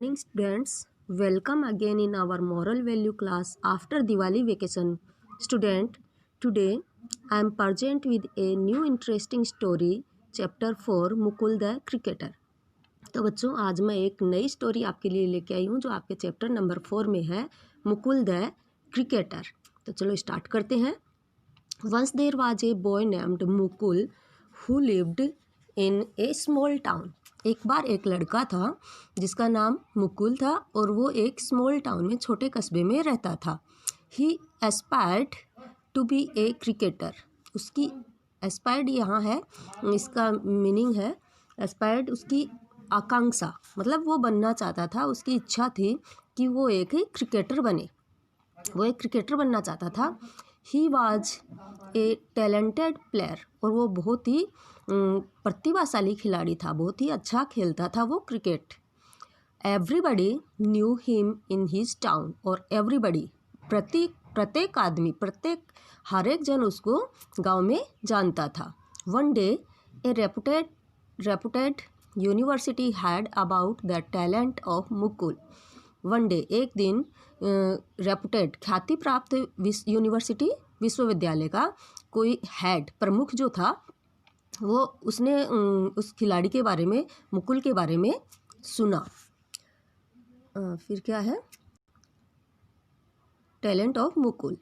Morning students, welcome again in our moral value class after Diwali vacation. Student, today I am present with a new interesting story, chapter 4 Mukul the cricketer. तो बच्चों आज मैं एक नई story आपके लिए लेके आई हूँ जो आपके चैप्टर नंबर 4 में है, मुकुल द क्रिकेटर। तो चलो स्टार्ट करते हैं। Once there was a boy named Mukul who lived in a small town. एक बार एक लड़का था जिसका नाम मुकुल था और वो एक स्मॉल टाउन में छोटे कस्बे में रहता था। He aspired to be a cricketer. उसकी एस्पायर्ड यहाँ है, इसका मीनिंग है एस्पायर्ड उसकी आकांक्षा, मतलब वो बनना चाहता था, उसकी इच्छा थी कि वो एक क्रिकेटर बने, वो एक क्रिकेटर बनना चाहता था। He was a talented player, और वो बहुत ही प्रतिभाशाली खिलाड़ी था, बहुत ही अच्छा खेलता था वो cricket. Everybody knew him in his town, और एवरीबडी प्रत्येक आदमी, हर एक जन उसको गांव में जानता था। One day A reputed university had about the talent of Mukul. One day एक दिन रेपुटेड ख्याति प्राप्त यूनिवर्सिटी विश्वविद्यालय का कोई हेड प्रमुख जो था वो उसने उस खिलाड़ी के बारे में, मुकुल के बारे में सुना। फिर क्या है, talent of Mukul.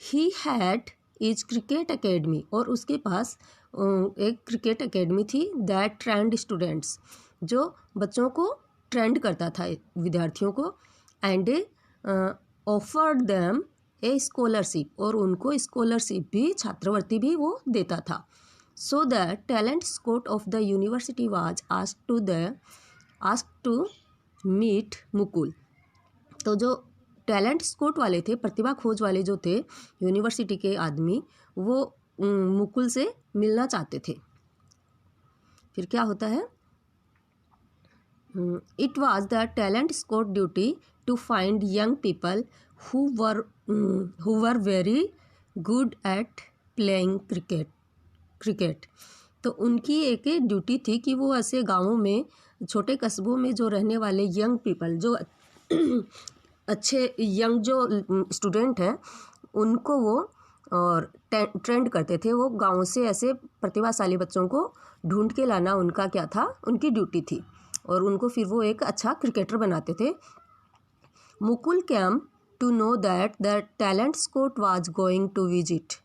He had is cricket academy, और उसके पास एक क्रिकेट एकेडमी थी दैट ट्रेंड स्टूडेंट्स, जो बच्चों को ट्रेंड करता था, विद्यार्थियों को। And offered them a scholarship, और उनको स्कॉलरशिप भी, छात्रवृत्ति भी वो देता था। So the talent scout of the university was asked to meet Mukul. तो जो टैलेंट स्काउट वाले थे, प्रतिभा खोज वाले जो थे यूनिवर्सिटी के आदमी, वो मुकुल से मिलना चाहते थे। फिर क्या होता है, it was the talent scout duty to find young people who were very good at playing cricket. तो उनकी एक ड्यूटी थी कि वो ऐसे गाँवों में, छोटे कस्बों में जो रहने वाले यंग पीपल, जो अच्छे यंग जो स्टूडेंट हैं, उनको वो और ट्रेंड करते थे। वो गाँव से ऐसे प्रतिभाशाली बच्चों को ढूंढ के लाना उनका क्या था, उनकी ड्यूटी थी, और उनको फिर वो एक अच्छा क्रिकेटर बनाते थे। Mukul came to know that the talent scout was going to visit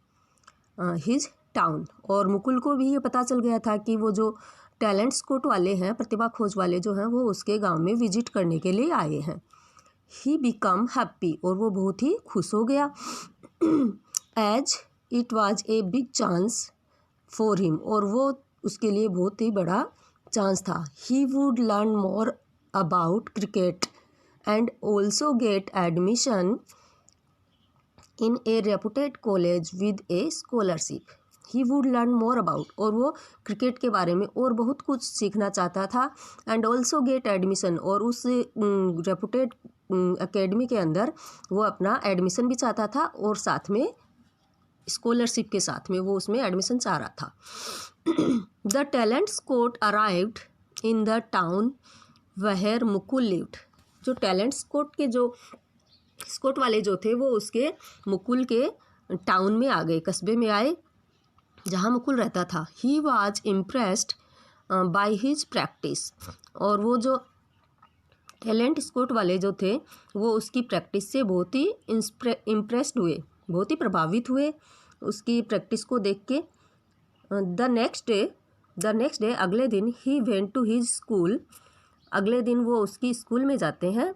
his town, और मुकुल को भी ये पता चल गया था कि वो जो टैलेंट स्काउट वाले हैं, प्रतिभा खोज वाले जो हैं, वो उसके गांव में विजिट करने के लिए आए हैं। ही बिकम हैप्पी, और वो बहुत ही खुश हो गया। As it was a big chance for him, और वो उसके लिए बहुत ही बड़ा चांस था। He would learn more about cricket and also get admission in a reputed college with a scholarship. He would learn more about, और वो क्रिकेट के बारे में और बहुत कुछ सीखना चाहता था। and also get admission, और उस रेपुटेड एकेडमी के अंदर वो अपना एडमिशन भी चाहता था, और साथ में स्कॉलरशिप के साथ में वो उसमें एडमिशन चाह रहा था। The talent scout arrived in the town where Mukul lived. जो टैलेंट स्काउट के जो स्काउट वाले जो थे, वो उसके मुकुल के टाउन में आ गए, कस्बे में आए जहाँ मुकुल रहता था। He was impressed by his practice, और वो जो टैलेंट स्काउट वाले जो थे वो उसकी प्रैक्टिस से बहुत ही इम्प्रेस्ड हुए, बहुत ही प्रभावित हुए उसकी प्रैक्टिस को देख के। द नेक्स्ट डे अगले दिन ही वेंट टू हिज स्कूल, अगले दिन वो उसकी स्कूल में जाते हैं।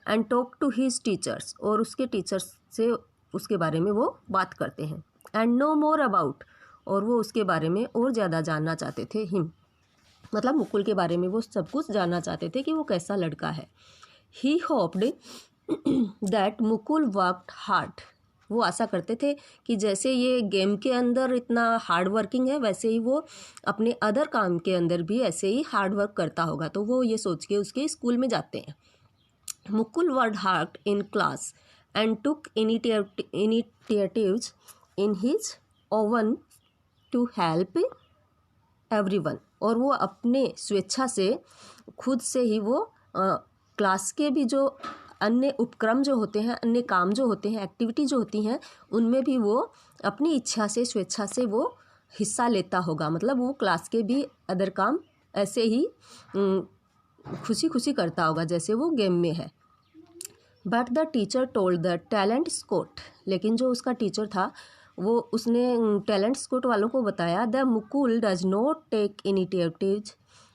And talk to his teachers, और उसके टीचर्स से उसके बारे में वो बात करते हैं। एंड नो मोर अबाउट, और वो उसके बारे में और ज़्यादा जानना चाहते थे। हिम मतलब मुकुल के बारे में वो सब कुछ जानना चाहते थे कि वो कैसा लड़का है। He hoped that Mukul worked hard, वो आशा करते थे कि जैसे ये गेम के अंदर इतना हार्ड वर्किंग है, वैसे ही वो अपने अदर काम के अंदर भी ऐसे ही हार्ड वर्क करता होगा। तो वो ये सोच के उसके स्कूल में जाते हैं। Mukul worked hard in class and took initiatives in his own to help everyone, और वो अपने स्वेच्छा से खुद से ही वो क्लास के भी जो अन्य उपक्रम जो होते हैं, अन्य काम जो होते हैं, एक्टिविटी जो होती हैं, उनमें भी वो अपनी इच्छा से, स्वेच्छा से वो हिस्सा लेता होगा। मतलब वो क्लास के भी अदर काम ऐसे ही खुशी खुशी करता होगा जैसे वो गेम में है। But the teacher told the talent scout, लेकिन जो उसका टीचर था वो उसने टैलेंट स्कॉट वालों को बताया, the Mukul does not take initiative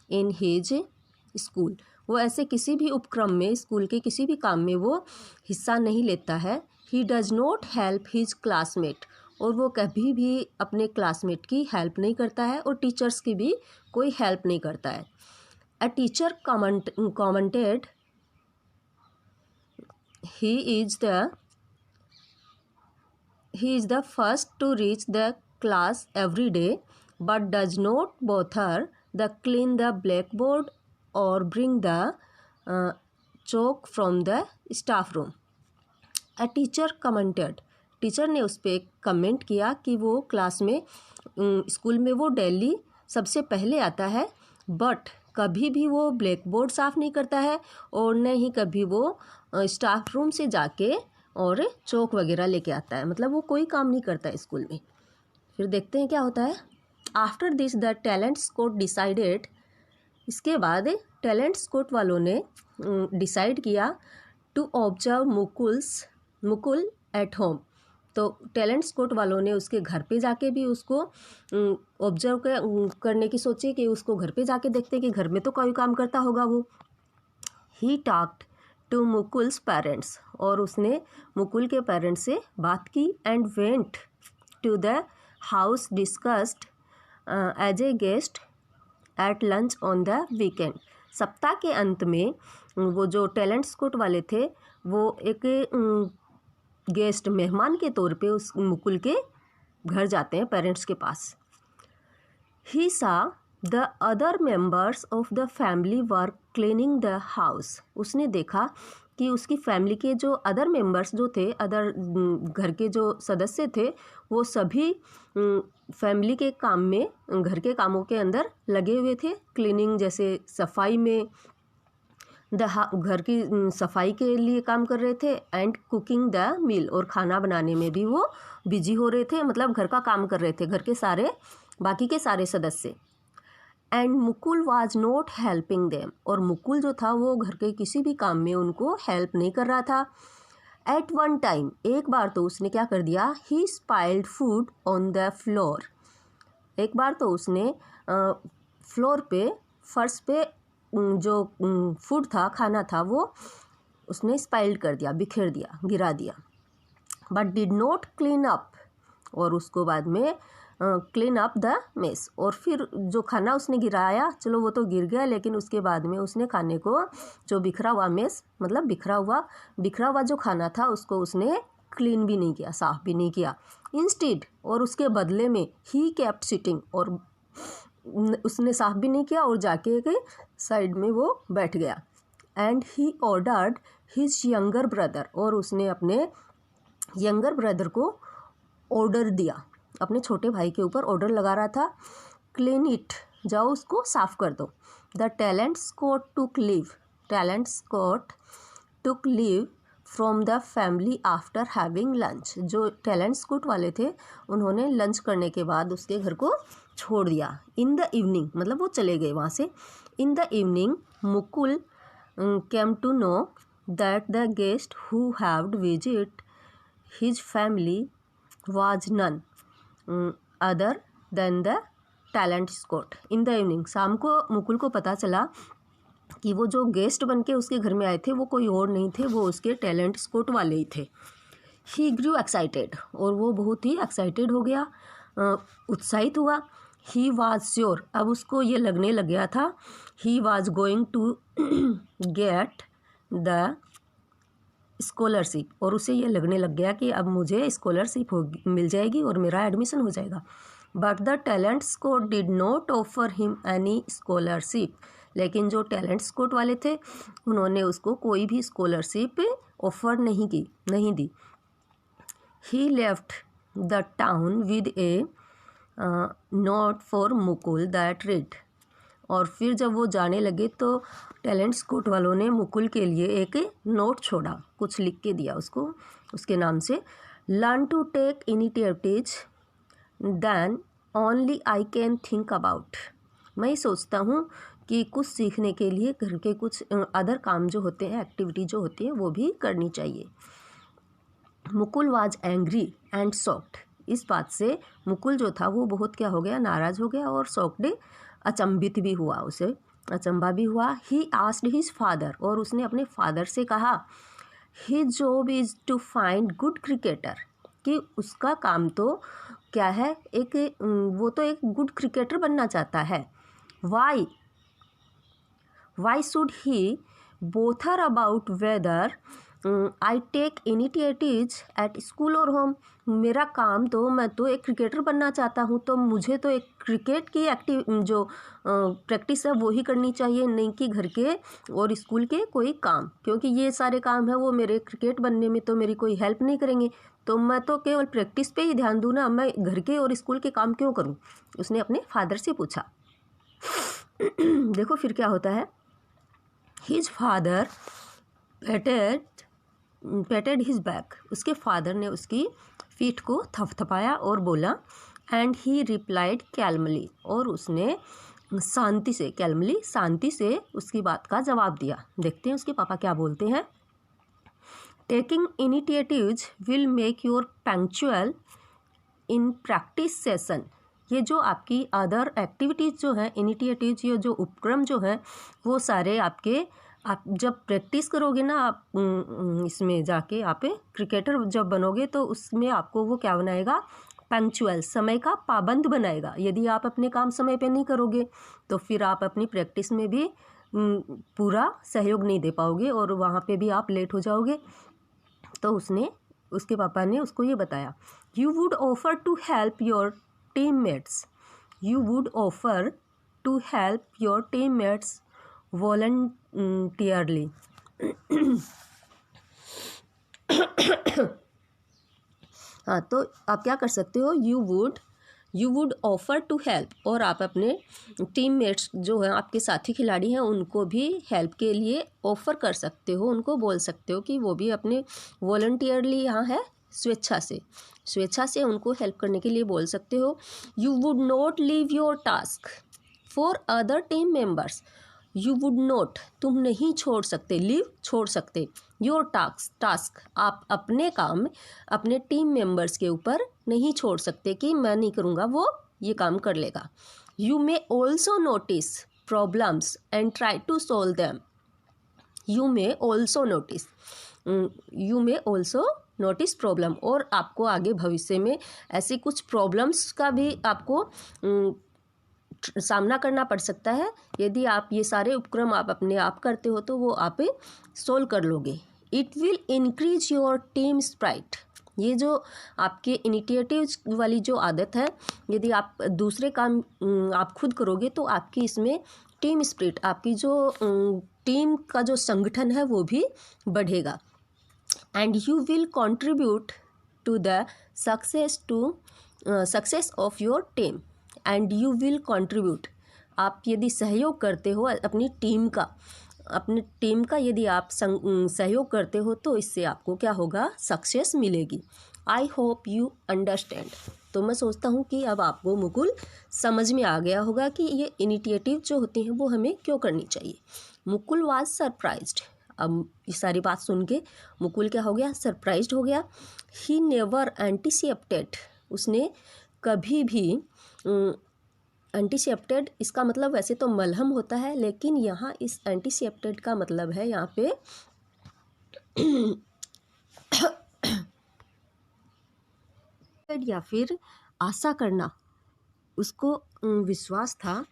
in his school, वो ऐसे किसी भी उपक्रम में, स्कूल के किसी भी काम में वो हिस्सा नहीं लेता है। He does not help his classmate, और वो कभी भी अपने क्लासमेट की हेल्प नहीं करता है और टीचर्स की भी कोई हेल्प नहीं करता है। A teacher commented he is the first to reach the class every day but does not bother the clean the blackboard or bring the chalk from the staff room. A teacher commented, teacher ने उस पर comment किया कि वो class में, school में वो daily सबसे पहले आता है, बट कभी भी वो ब्लैक बोर्ड साफ़ नहीं करता है और न ही कभी वो स्टाफ रूम से जाके और चौक वगैरह लेके आता है। मतलब वो कोई काम नहीं करता है स्कूल में। फिर देखते हैं क्या होता है। After this the talent scout decided, इसके बाद टैलेंट स्कॉट वालों ने डिसाइड किया to observe Mukul at home. तो टैलेंट स्कॉट वालों ने उसके घर पे जाके भी उसको ऑब्जर्व करने की सोची कि उसको घर पे जाके देखते कि घर में तो कोई काम करता होगा वो। He talked to Mukul's parents, और उसने मुकुल के पेरेंट्स से बात की। And went to the house discussed as a guest at lunch on the weekend. सप्ताह के अंत में वो जो टैलेंट स्कॉट वाले थे वो एक गेस्ट, मेहमान के तौर पे उस मुकुल के घर जाते हैं, पेरेंट्स के पास। ही सा the other members of the family were cleaning the house, उसने देखा कि उसकी फैमिली के जो अदर मेंबर्स जो थे, अदर घर के जो सदस्य थे, वो सभी फैमिली के काम में, घर के कामों के अंदर लगे हुए थे। क्लीनिंग जैसे सफाई में, घर की सफाई के लिए काम कर रहे थे। एंड कुकिंग द मील, और खाना बनाने में भी वो बिजी हो रहे थे, मतलब घर का काम कर रहे थे, घर के सारे बाकी के सारे सदस्य। And Mukul was not helping them, और मुकुल जो था वो घर के किसी भी काम में उनको हेल्प नहीं कर रहा था। एट वन टाइम, एक बार तो उसने क्या कर दिया, ही spoiled food on the floor. एक बार तो उसने फ्लोर पे, फर्श पे जो फूड था, खाना था, वो उसने स्पाइल्ड कर दिया, बिखेर दिया, गिरा दिया। But did not clean up, और उसको बाद में क्लीन अप द मेस, और फिर जो खाना उसने गिराया, चलो वो तो गिर गया, लेकिन उसके बाद में उसने खाने को, जो बिखरा हुआ मेस, मतलब बिखरा हुआ जो खाना था, उसको उसने क्लीन भी नहीं किया, साफ़ भी नहीं किया। इंस्टेड, और उसके बदले में ही केप्ट सिटिंग, और उसने साफ़ भी नहीं किया और जाके के साइड में वो बैठ गया। And he ordered his younger brother, और उसने अपने यंगर ब्रदर को ऑर्डर दिया, अपने छोटे भाई के ऊपर ऑर्डर लगा रहा था, क्लीन इट, जाओ उसको साफ़ कर दो। The talent scout took leave from the family after having lunch. जो टैलेंट स्कॉट वाले थे उन्होंने लंच करने के बाद उसके घर को छोड़ दिया। इन द इवनिंग, मतलब वो चले गए वहाँ से। In the evening Mukul came to know that the guest who had visit his family was none other than the talent scout. In the evening, शाम को मुकुल को पता चला कि वो जो गेस्ट बन के उसके घर में आए थे वो कोई और नहीं थे, वो उसके टैलेंट स्कॉट वाले ही थे। ही ग्रू एक्साइटेड, और वो बहुत ही एक्साइटेड हो गया, उत्साहित हुआ। ही वाज श्योर, अब उसको ये लगने लग गया था, he was going to get the scholarship, और उसे ये लगने लग गया कि अब मुझे स्कॉलरशिप मिल जाएगी और मेरा एडमिशन हो जाएगा। But the talent scout did not offer him any scholarship, लेकिन जो टैलेंट स्कॉट वाले थे उन्होंने उसको कोई भी स्कॉलरशिप ऑफर नहीं दी। He left the town with a note for Mukul that read, और फिर जब वो जाने लगे तो टैलेंट स्कॉट वालों ने मुकुल के लिए एक नोट छोड़ा, कुछ लिख के दिया उसको, उसके नाम से, learn to take initiatives then only I can think about. मैं सोचता हूँ कि कुछ सीखने के लिए घर के कुछ अदर काम जो होते हैं, एक्टिविटी जो होती है, वो भी करनी चाहिए। Mukul was angry and shocked. इस बात से मुकुल जो था वो बहुत क्या हो गया, नाराज़ हो गया और शॉक्ड, अचंभित भी हुआ, उसे अचंभा भी हुआ। ही आस्क्ड हिज फादर, और उसने अपने फादर से कहा, his job is to find good cricketer, कि उसका काम तो क्या है, वो तो एक गुड क्रिकेटर बनना चाहता है। Why should he bother about whether I take initiatives at school और होम। मेरा काम तो, मैं तो एक क्रिकेटर बनना चाहता हूँ, तो मुझे तो एक क्रिकेट की जो प्रैक्टिस है वो ही करनी चाहिए, नहीं कि घर के और स्कूल के कोई काम, क्योंकि ये सारे काम है वो मेरे क्रिकेट बनने में तो मेरी कोई हेल्प नहीं करेंगे, तो मैं तो केवल प्रैक्टिस पे ही ध्यान दूँ ना, मैं घर के और स्कूल के काम क्यों करूँ। उसने अपने फादर से पूछा। देखो फिर क्या होता है। हिज फादर पैटेड हिज बैक, उसके फादर ने उसकी पीठ को थपथपाया और बोला, एंड ही रिप्लाइड कैलमली, और उसने शांति से, कैलमली शांति से उसकी बात का जवाब दिया। देखते हैं उसके पापा क्या बोलते हैं। Taking initiatives will make your punctual in practice session. ये जो आपकी अदर एक्टिविटीज़ जो हैं, इनिशिएटिव्स, ये जो उपक्रम जो हैं, वो सारे आपके, आप जब प्रैक्टिस करोगे ना, आप इसमें जाके आप क्रिकेटर जब बनोगे तो उसमें आपको वो क्या बनाएगा, पंक्चुअल, समय का पाबंद बनाएगा। यदि आप अपने काम समय पे नहीं करोगे तो फिर आप अपनी प्रैक्टिस में भी पूरा सहयोग नहीं दे पाओगे और वहाँ पे भी आप लेट हो जाओगे। तो उसके पापा ने उसको ये बताया, you would offer to help your teammates, you would offer to help your teammates voluntarily. हाँ, तो आप क्या कर सकते हो, you would offer to help, और आप अपने टीममेट्स जो हैं, आपके साथी खिलाड़ी हैं, उनको भी हेल्प के लिए ऑफ़र कर सकते हो, उनको बोल सकते हो कि वो भी अपने वॉलंटियरली यहाँ है, स्वेच्छा से उनको हेल्प करने के लिए बोल सकते हो। You would not leave your task for other team members, you would not, तुम नहीं छोड़ सकते, लीव छोड़ सकते, योर टास्क, आप अपने काम अपने टीम मेंबर्स के ऊपर नहीं छोड़ सकते कि मैं नहीं करूँगा, वो ये काम कर लेगा। You may also notice problems and try to solve them, you may also notice problem, और आपको आगे भविष्य में ऐसी कुछ प्रॉब्लम्स का भी आपको सामना करना पड़ सकता है। यदि आप ये सारे उपक्रम आप अपने आप करते हो तो वो आप सोल्व कर लोगे। It will increase your team Sprite, ये जो आपके इनिशिएटिव वाली जो आदत है, यदि आप दूसरे काम आप खुद करोगे तो आपकी इसमें टीम स्पिरिट, आपकी जो टीम का जो संगठन है वो भी बढ़ेगा। And you will contribute to the success of your team, and you will contribute, आप यदि सहयोग करते हो अपनी टीम का यदि आप सहयोग करते हो तो इससे आपको क्या होगा, सक्सेस मिलेगी। I hope you understand. तो मैं सोचता हूँ कि अब आपको मुकुल समझ में आ गया होगा कि ये इनिशिएटिव जो होती हैं वो हमें क्यों करनी चाहिए। मुकुल वाज सरप्राइज्ड, अब ये सारी बात सुन के मुकुल क्या हो गया, सरप्राइज्ड हो गया। ही नेवर एंटीसिपेटेड, उसने कभी भी एंटीसिपेटेड, इसका मतलब वैसे तो मलहम होता है, लेकिन यहाँ इस एंटीसिपेटेड का मतलब है यहाँ पे या फिर आशा करना। उसको विश्वास था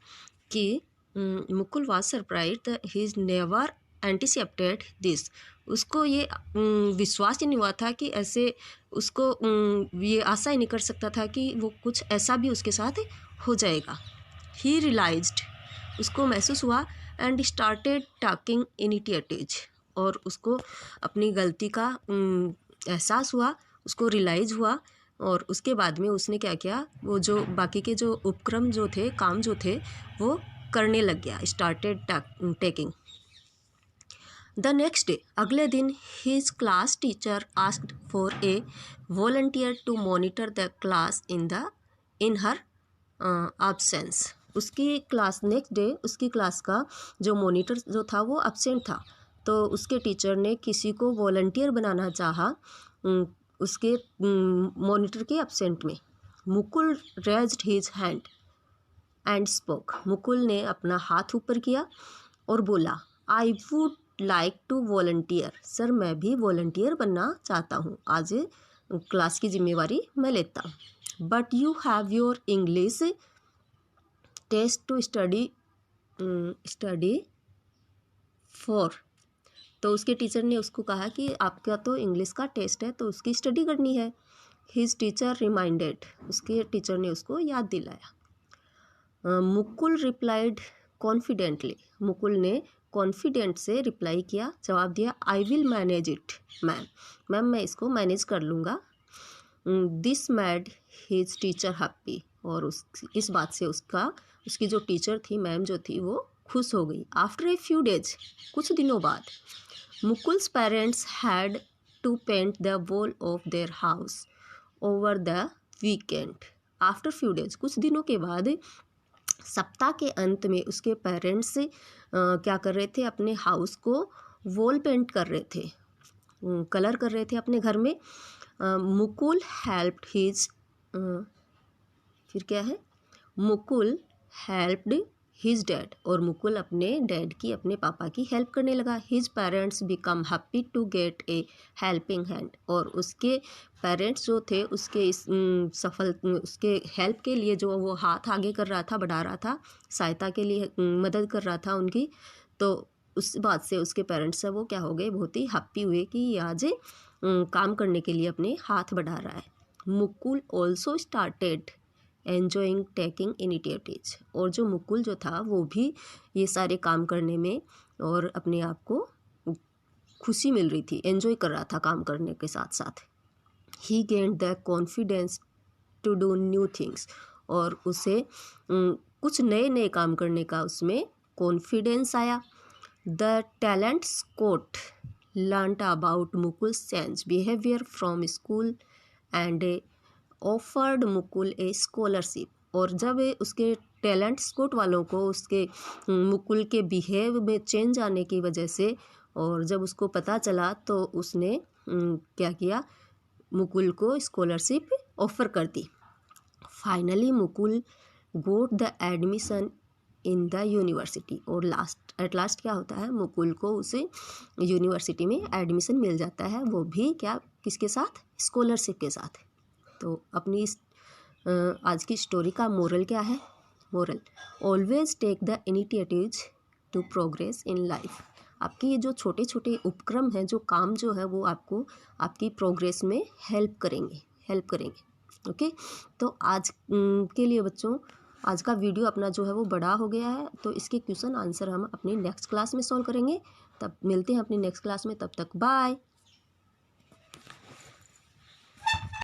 कि Mukul was surprised his never anticipated this, उसको ये विश्वास ही नहीं हुआ था कि ऐसे, उसको ये आशा ही नहीं कर सकता था कि वो कुछ ऐसा भी उसके साथ हो जाएगा। ही रियलाइज्ड, उसको महसूस हुआ, एंड स्टार्टेड टॉकिंग इनिशिएटिव्स, और उसको अपनी गलती का एहसास हुआ, उसको रियलाइज़ हुआ, और उसके बाद में उसने क्या किया, वो जो बाकी के जो उपक्रम जो थे, काम जो थे, वो करने लग गया, started taking. The next day, अगले दिन, his class teacher asked for a volunteer to monitor the class in her absence. उसकी क्लास नेक्स्ट डे, उसकी क्लास का जो मॉनिटर जो था वो एब्सेंट था, तो उसके टीचर ने किसी को वॉलंटियर बनाना चाहा उसके मॉनिटर के एब्सेंट में। Mukul raised his hand and spoke. Mukul ने अपना हाथ ऊपर किया और बोला, I would like to volunteer. Sir, मैं भी वॉलंटियर बनना चाहता हूँ, आज क्लास की जिम्मेवारी मैं लेता हूँ। But you have your English test to study for. तो उसके टीचर ने उसको कहा कि आपका तो इंग्लिश का टेस्ट है, तो उसकी स्टडी करनी है। His teacher reminded. उसके टीचर ने उसको याद दिलाया। Mukul replied confidently. मुकुल ने कॉन्फिडेंट से रिप्लाई किया, जवाब दिया, I will manage it ma'am, मैं इसको मैनेज कर लूँगा। This made his teacher happy. और इस बात से उसकी जो टीचर थी, मैम जो थी, वो खुश हो गई। आफ्टर ए फ्यू डेज, कुछ दिनों बाद, Mukul's parents had to paint the wall of their house over the weekend. After few days, कुछ दिनों के बाद, सप्ताह के अंत में उसके पेरेंट्स क्या कर रहे थे, अपने हाउस को वॉल पेंट कर रहे थे, कलर कर रहे थे अपने घर में। मुकुल हेल्प्ड हिज फिर क्या है, मुकुल हेल्प्ड हिज डैड। और मुकुल अपने डैड की, अपने पापा की हेल्प करने लगा। His parents become happy to get a helping hand. और उसके पेरेंट्स जो थे, उसके उसके हेल्प के लिए जो वो हाथ आगे कर रहा था, बढ़ा रहा था, सहायता के लिए मदद कर रहा था उनकी, तो उस बात से उसके पेरेंट्स से वो क्या हो गए, बहुत ही हैप्पी हुए कि ये आज काम करने के लिए अपने हाथ बढ़ा रहा है। Mukul also started enjoying taking initiatives. और जो मुकुल जो था, वो भी ये सारे काम करने में और अपने आप को खुशी मिल रही थी, एन्जॉय कर रहा था काम करने के साथ साथ। He gained the confidence to do new things. और उसे कुछ नए काम करने का उसमें कॉन्फिडेंस आया। The talent scout learned about Mukul change behaviour from school and offered Mukul a scholarship. और जब उसके टैलेंट स्कॉट वालों को उसके मुकुल के बिहेव में चेंज आने की वजह से, और जब उसको पता चला, तो उसने क्या किया, मुकुल को स्कॉलरशिप ऑफ़र कर दी। Finally Mukul got the admission in the university. और एट लास्ट क्या होता है, मुकुल को उसे यूनिवर्सिटी में एडमिशन मिल जाता है, वो भी क्या, किसके साथ, स्कॉलरशिप के साथ। तो अपनी इस आज की स्टोरी का मोरल क्या है, moral, always take the initiatives to progress in life. आपके ये जो छोटे छोटे उपक्रम हैं, जो काम जो है, वो आपको आपकी प्रोग्रेस में हेल्प करेंगे। ओके, तो आज के लिए बच्चों, आज का वीडियो अपना जो है वो बड़ा हो गया है, तो इसके क्वेश्चन आंसर हम अपनी नेक्स्ट क्लास में सॉल्व करेंगे। तब मिलते हैं अपनी नेक्स्ट क्लास में, तब तक बाय।